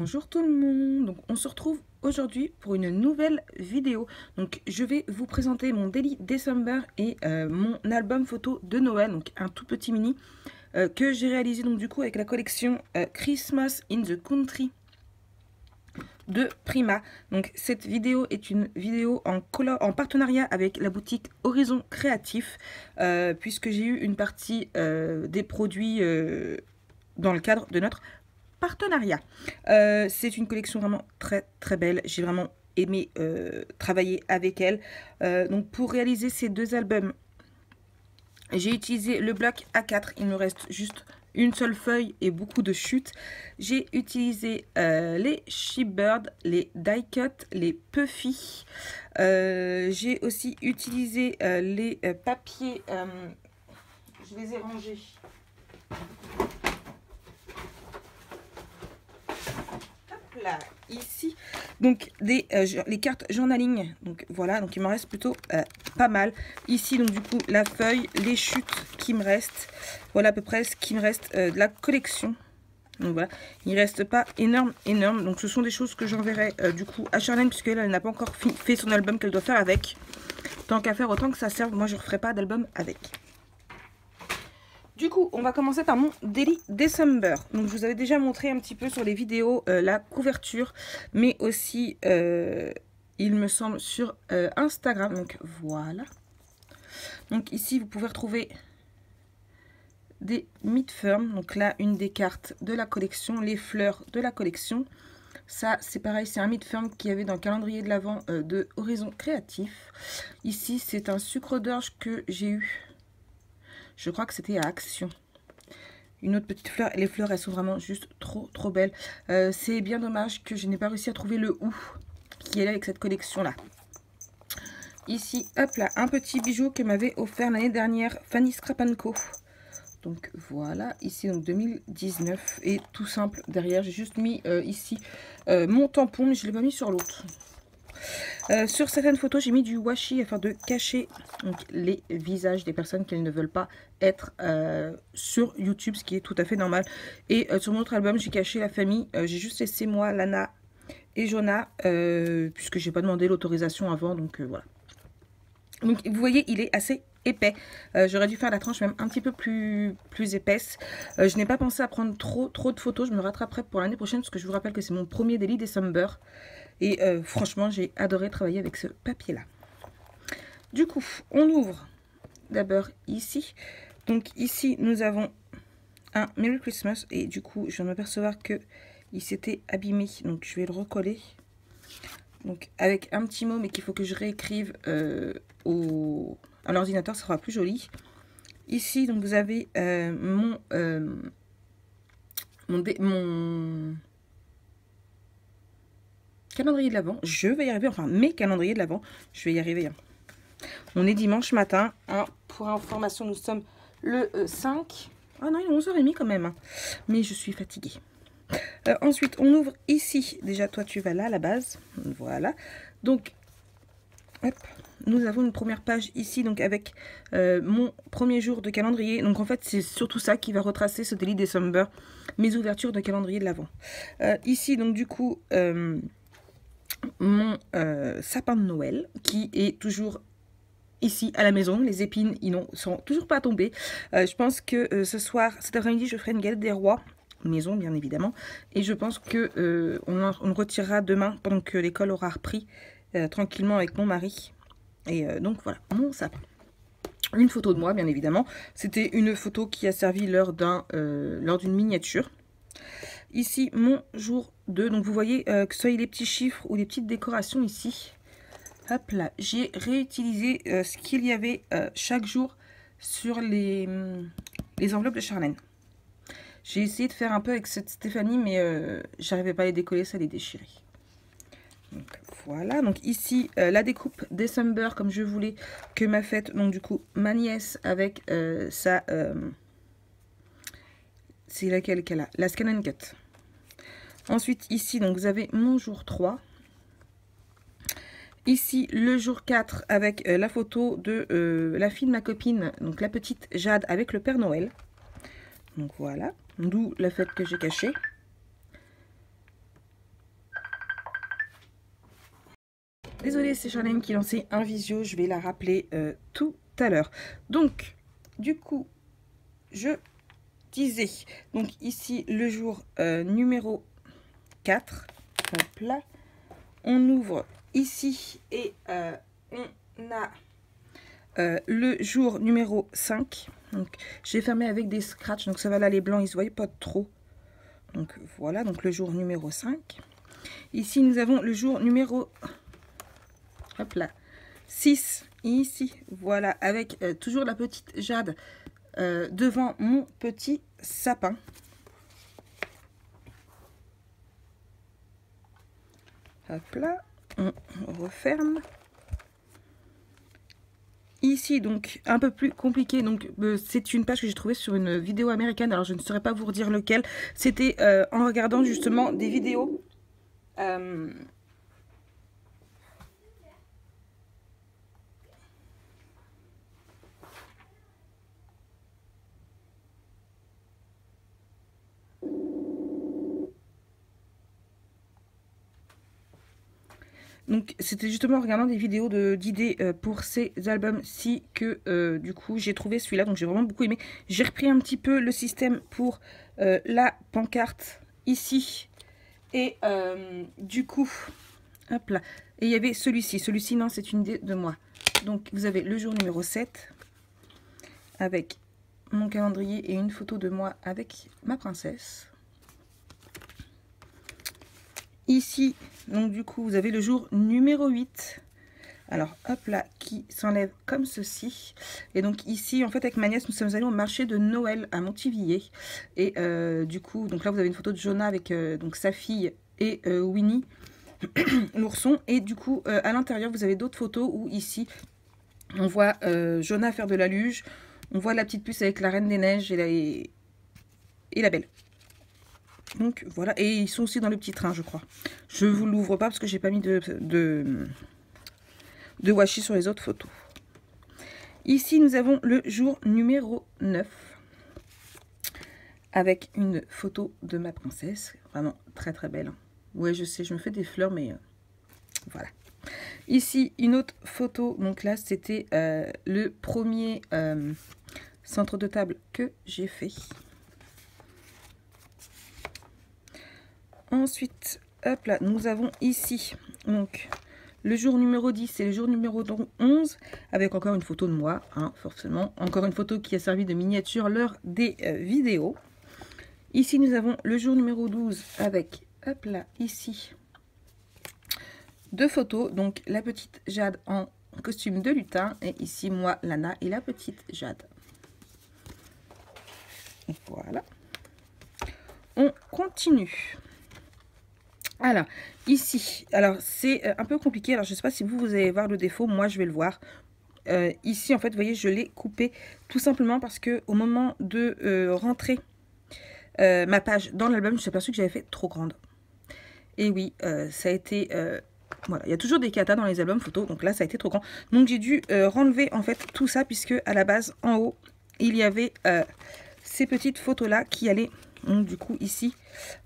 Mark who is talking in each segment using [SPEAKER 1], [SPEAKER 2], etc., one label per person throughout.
[SPEAKER 1] Bonjour tout le monde, donc on se retrouve aujourd'hui pour une nouvelle vidéo. Donc je vais vous présenter mon Daily December et mon album photo de Noël, donc un tout petit mini que j'ai réalisé donc du coup avec la collection Christmas in the Country de Prima. Donc cette vidéo est une vidéo en partenariat avec la boutique Horizon Créatif puisque j'ai eu une partie des produits dans le cadre de notre partenariat. C'est une collection vraiment très belle. J'ai vraiment aimé travailler avec elle. Donc pour réaliser ces deux albums, j'ai utilisé le bloc A4. Il me reste juste une seule feuille et beaucoup de chutes. J'ai utilisé les Shipbird, les die cut, les Puffy. J'ai aussi utilisé les papiers. Je les ai rangés. Là, ici, donc les cartes journaling, donc voilà, donc il m'en reste plutôt pas mal. Ici, donc du coup, la feuille, les chutes qui me restent, voilà à peu près ce qui me reste de la collection. Donc voilà, il ne reste pas énorme, donc ce sont des choses que j'enverrai du coup à Charlène, puisqu'elle elle n'a pas encore fait son album qu'elle doit faire avec. Tant qu'à faire, autant que ça serve, moi je ne referai pas d'album avec. Du coup, on va commencer par mon Daily December. Donc, je vous avais déjà montré un petit peu sur les vidéos la couverture, mais aussi, il me semble, sur Instagram. Donc, voilà. Donc, ici, vous pouvez retrouver des Midfirm. Donc là, une des cartes de la collection, les fleurs de la collection. Ça, c'est pareil, c'est un Midfirm qu'il y avait dans le calendrier de l'Avent de Horizon Créatif. Ici, c'est un sucre d'orge que j'ai eu. Je crois que c'était à Action. Une autre petite fleur. Les fleurs, elles sont vraiment juste trop belles. C'est bien dommage que je n'ai pas réussi à trouver le ou qui est là avec cette collection-là. Ici, hop là, un petit bijou que m'avait offert l'année dernière Fanny Scrap & Co. Donc voilà, ici donc 2019. Et tout simple, derrière, j'ai juste mis ici mon tampon, mais je ne l'ai pas mis sur l'autre. Sur certaines photos, j'ai mis du washi afin de cacher donc, les visages des personnes qui ne veulent pas être sur YouTube, ce qui est tout à fait normal. Et sur mon autre album, j'ai caché la famille. J'ai juste laissé moi, Lana et Jonah, puisque j'ai pas demandé l'autorisation avant. Donc voilà. Donc vous voyez, il est assez épais. J'aurais dû faire la tranche même un petit peu plus épaisse. Je n'ai pas pensé à prendre trop de photos. Je me rattraperai pour l'année prochaine, parce que je vous rappelle que c'est mon premier Daily December. Et franchement, j'ai adoré travailler avec ce papier-là. Du coup, on ouvre d'abord ici. Donc ici, nous avons un Merry Christmas. Et du coup, je viens de m'apercevoir qu'il s'était abîmé. Donc, je vais le recoller. Donc, avec un petit mot, mais qu'il faut que je réécrive à l'ordinateur. Ça sera plus joli. Ici, donc, vous avez mon calendrier de l'Avent. Je vais y arriver, enfin mes calendriers de l'Avent. Je vais y arriver. Hein. On est dimanche matin. Hein. Pour information, nous sommes le 5. Ah non, il est 11h30 quand même. Hein. Mais je suis fatiguée. Ensuite, on ouvre ici. Déjà, toi, tu vas là à la base. Voilà. Donc, hop, nous avons une première page ici, donc avec mon premier jour de calendrier. Donc, en fait, c'est surtout ça qui va retracer ce Daily December, mes ouvertures de calendrier de l'Avent. Ici, donc, du coup, mon sapin de Noël qui est toujours ici à la maison. Les épines, ils ne sont toujours pas tombées. Je pense que ce soir, cet après-midi, je ferai une galette des rois. Maison, bien évidemment. Et je pense que on retirera demain pendant que l'école aura repris tranquillement avec mon mari. Et donc voilà, mon sapin. Une photo de moi, bien évidemment. C'était une photo qui a servi lors d'une miniature. Ici, mon jour 2. Donc, vous voyez que ce soit les petits chiffres ou les petites décorations ici. Hop là, j'ai réutilisé ce qu'il y avait chaque jour sur les enveloppes de Charlène. J'ai essayé de faire un peu avec cette Stéphanie, mais j'arrivais pas à les décoller, ça les déchirait. Donc voilà, donc ici la découpe December comme je voulais que m'a faite, donc du coup ma nièce avec sa... c'est laquelle qu'elle a? La Scan & Cut. Ensuite ici, donc vous avez mon jour 3. Ici, le jour 4 avec la photo de la fille de ma copine, donc la petite Jade avec le Père Noël. Donc voilà, d'où la fête que j'ai cachée. Désolée, c'est Charlène qui lançait un visio. Je vais la rappeler tout à l'heure. Donc, du coup, je disais, donc ici, le jour numéro 4. Hop là. On ouvre ici et on a le jour numéro 5. Donc, j'ai fermé avec des scratchs. Donc, ça va là, les blancs, ils ne se voient pas trop. Donc, voilà. Donc, le jour numéro 5. Ici, nous avons le jour numéro... Hop là. 6. Ici, voilà. Avec toujours la petite Jade devant mon petit sapin. Hop là. On referme. Ici, donc, un peu plus compliqué. Donc, c'est une page que j'ai trouvée sur une vidéo américaine. Alors, je ne saurais pas vous redire lequel. C'était en regardant justement des vidéos. Donc, c'était justement en regardant des vidéos d'idées pour ces albums-ci que, du coup, j'ai trouvé celui-là. Donc, j'ai vraiment beaucoup aimé. J'ai repris un petit peu le système pour la pancarte ici. Et du coup, hop là. Et il y avait celui-ci. Celui-ci, non, c'est une idée de moi. Donc, vous avez le jour numéro 7 avec mon calendrier et une photo de moi avec ma princesse. Ici, donc du coup, vous avez le jour numéro 8. Alors, hop là, qui s'enlève comme ceci. Et donc ici, en fait, avec ma nièce, nous sommes allés au marché de Noël à Montivilliers. Et du coup, donc là, vous avez une photo de Jonah avec donc sa fille et Winnie, l'ourson. Et du coup, à l'intérieur, vous avez d'autres photos où ici, on voit Jonah faire de la luge. On voit la petite puce avec la Reine des Neiges et la Belle. Donc voilà, et ils sont aussi dans le petit train, je crois. Je vous l'ouvre pas parce que j'ai pas mis de washi sur les autres photos. Ici, nous avons le jour numéro 9 avec une photo de ma princesse. Vraiment très très belle. Ouais, je sais, je me fais des fleurs, mais voilà. Ici, une autre photo. Donc là, c'était le premier centre de table que j'ai fait. Ensuite, hop là, nous avons ici donc le jour numéro 10 et le jour numéro 11 avec encore une photo de moi, hein, forcément. Encore une photo qui a servi de miniature lors des vidéos. Ici, nous avons le jour numéro 12 avec, hop là, ici, deux photos. Donc, la petite Jade en costume de lutin et ici, moi, Lana et la petite Jade. Et voilà. On continue. Alors, ici, alors c'est un peu compliqué. Alors, je ne sais pas si vous allez voir le défaut. Moi, je vais le voir. Ici, en fait, vous voyez, je l'ai coupé tout simplement parce que au moment de rentrer ma page dans l'album, je me suis aperçue que j'avais fait trop grande. Et oui, ça a été... voilà, il y a toujours des katas dans les albums photos. Donc là, ça a été trop grand. Donc, j'ai dû renlever, en fait, tout ça puisque à la base, en haut, il y avait ces petites photos-là qui allaient... Donc du coup ici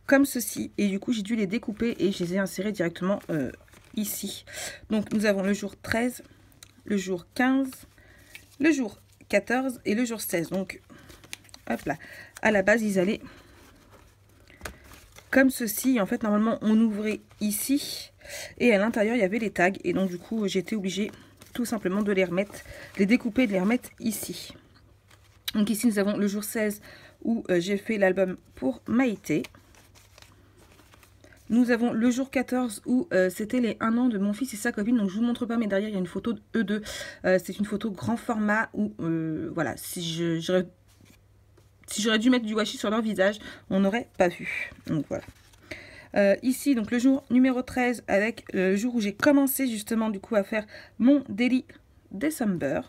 [SPEAKER 1] comme ceci et du coup j'ai dû les découper et je les ai insérés directement ici. Donc nous avons le jour 13, le jour 15, le jour 14 et le jour 16. Donc hop là, à la base ils allaient comme ceci. En fait normalement on ouvrait ici et à l'intérieur il y avait les tags et donc du coup j'étais obligée tout simplement de les remettre, les découper et de les remettre ici. Donc ici nous avons le jour 16 où j'ai fait l'album pour Maïté. Nous avons le jour 14 où c'était les 1 an de mon fils et sa copine. Donc je ne vous montre pas, mais derrière il y a une photo d'eux deux. C'est une photo grand format où, voilà, si j'aurais dû mettre du washi sur leur visage, on n'aurait pas vu. Donc voilà. Ici, donc le jour numéro 13 avec le jour où j'ai commencé justement du coup à faire mon Daily December.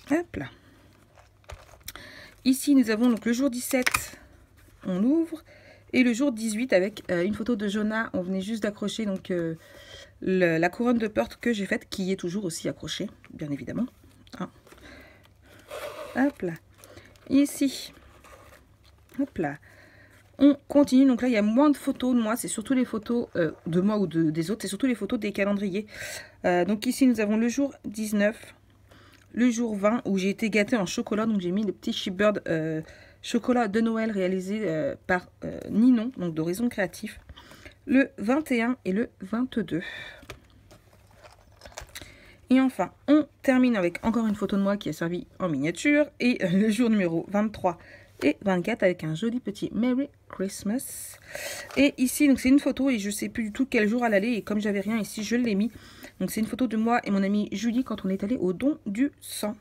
[SPEAKER 1] Hop là. Ici, nous avons donc le jour 17, on ouvre, et le jour 18 avec une photo de Jonah. On venait juste d'accrocher donc la couronne de porte que j'ai faite, qui est toujours aussi accrochée, bien évidemment. Hein. Hop là. Ici, hop là, On continue, donc là il y a moins de photos de moi, c'est surtout les photos de moi ou des autres, c'est surtout les photos des calendriers. Donc ici nous avons le jour 19, le jour 20 où j'ai été gâtée en chocolat, donc j'ai mis le petit Shipbird chocolat de Noël réalisé par Ninon, donc d'Horizon Créatif, le 21 et le 22. Et enfin, on termine avec encore une photo de moi qui a servi en miniature et le jour numéro 23 et 24 avec un joli petit Merry Christmas. Et ici, donc c'est une photo et je sais plus du tout quel jour elle allait et comme j'avais rien ici, je l'ai mis. Donc c'est une photo de moi et mon amie Julie quand on est allé au don du sang.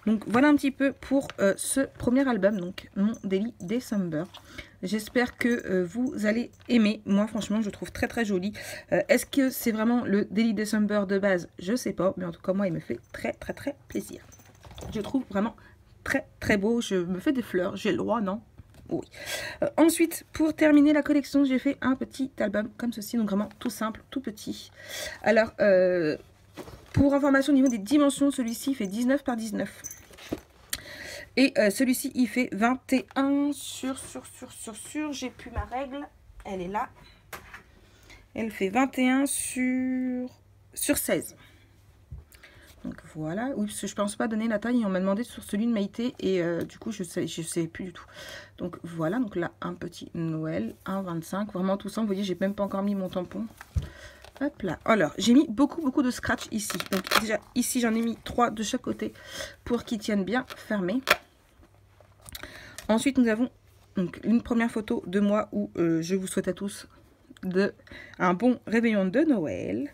[SPEAKER 1] Donc voilà un petit peu pour ce premier album, donc mon Daily December. J'espère que vous allez aimer. Moi franchement je trouve très très joli. Est-ce que c'est vraiment le Daily December de base? Je sais pas, mais en tout cas moi il me fait très très très plaisir. Je trouve vraiment très très beau. Je me fais des fleurs, j'ai le droit, non? Oui. Ensuite, pour terminer la collection, j'ai fait un petit album comme ceci, donc vraiment tout simple, tout petit. Alors, pour information au niveau des dimensions, celui-ci fait 19 par 19. Et celui-ci, il fait 21 sur, j'ai plus ma règle, elle est là. Elle fait 21 sur 16. Donc voilà, oui, parce que je pense pas donner la taille, on m'a demandé sur celui de Maïté et du coup je sais plus du tout. Donc voilà, donc là un petit Noël, un 25, vraiment tout ça, vous voyez, j'ai même pas encore mis mon tampon. Hop là, alors j'ai mis beaucoup de scratch ici. Donc déjà ici j'en ai mis 3 de chaque côté pour qu'ils tiennent bien fermés. Ensuite nous avons donc une première photo de moi où je vous souhaite à tous un bon réveillon de Noël.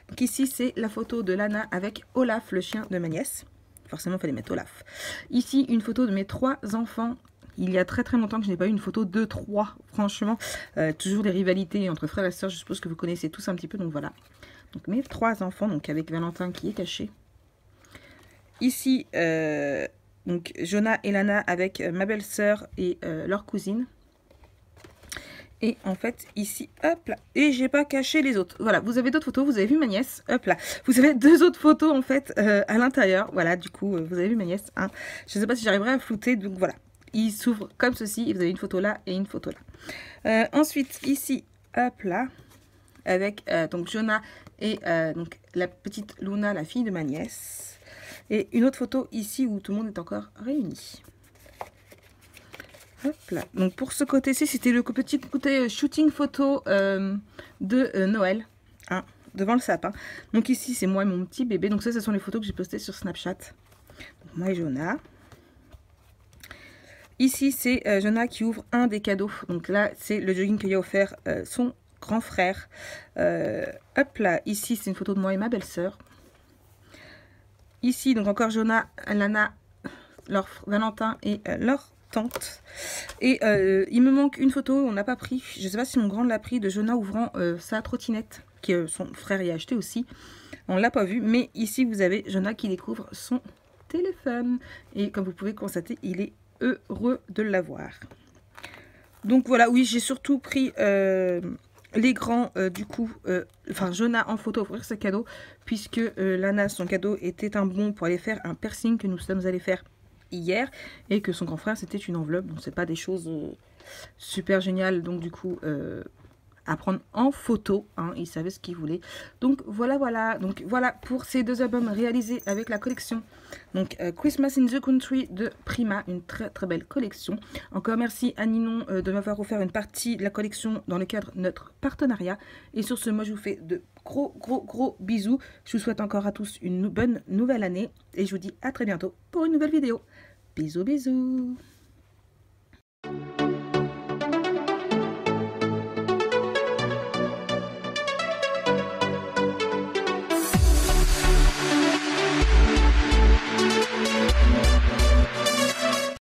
[SPEAKER 1] Donc ici c'est la photo de Lana avec Olaf, le chien de ma nièce. Forcément il fallait mettre Olaf. Ici une photo de mes 3 enfants. Il y a très longtemps que je n'ai pas eu une photo de 3, franchement. Toujours des rivalités entre frères et sœurs, je suppose que vous connaissez tous un petit peu, donc voilà. Donc mes 3 enfants, donc avec Valentin qui est caché. Ici, donc Jonah et Lana avec ma belle-sœur et leur cousine. Et en fait, ici, hop là, et j'ai pas caché les autres. Voilà, vous avez d'autres photos, vous avez vu ma nièce, hop là. Vous avez 2 autres photos en fait à l'intérieur. Voilà, du coup, vous avez vu ma nièce. Hein. Je sais pas si j'arriverai à flouter, donc voilà. Il s'ouvre comme ceci, et vous avez une photo là et une photo là. Ensuite, ici, hop là, avec donc Jonah et donc la petite Luna, la fille de ma nièce. Et une autre photo ici où tout le monde est encore réuni. Hop là. Donc pour ce côté-ci, c'était le petit côté shooting photo de Noël, hein, devant le sapin. Donc ici, c'est moi et mon petit bébé. Donc ça, ce sont les photos que j'ai postées sur Snapchat. Donc, moi et Jonah. Ici, c'est Jonah qui ouvre un des cadeaux. Donc là, c'est le jogging que lui a offert son grand frère. Hop là, ici, c'est une photo de moi et ma belle-sœur. Ici, donc encore Jonah, Lana, leur Valentin et leur tante. Et il me manque une photo, on n'a pas pris, je sais pas si mon grand l'a pris, de Jonah ouvrant sa trottinette, que son frère y a acheté aussi. On l'a pas vu, mais ici vous avez Jonah qui découvre son téléphone. Et comme vous pouvez constater, il est heureux de l'avoir. Donc voilà, oui, j'ai surtout pris les grands, du coup, enfin Jonah en photo, ouvrir ses cadeaux, puisque Lana, son cadeau était un bon pour aller faire un piercing que nous sommes allés faire hier, et que son grand frère c'était une enveloppe, donc c'est pas des choses super géniales, donc du coup à prendre en photo, hein, il savait ce qu'il voulait. Donc voilà, donc voilà pour ces 2 albums réalisés avec la collection donc Christmas in the Country de Prima, une très belle collection. Encore merci à Ninon de m'avoir offert une partie de la collection dans le cadre de notre partenariat. Et sur ce, moi je vous fais de gros bisous. Je vous souhaite encore à tous une bonne nouvelle année et je vous dis à très bientôt pour une nouvelle vidéo. Bisous.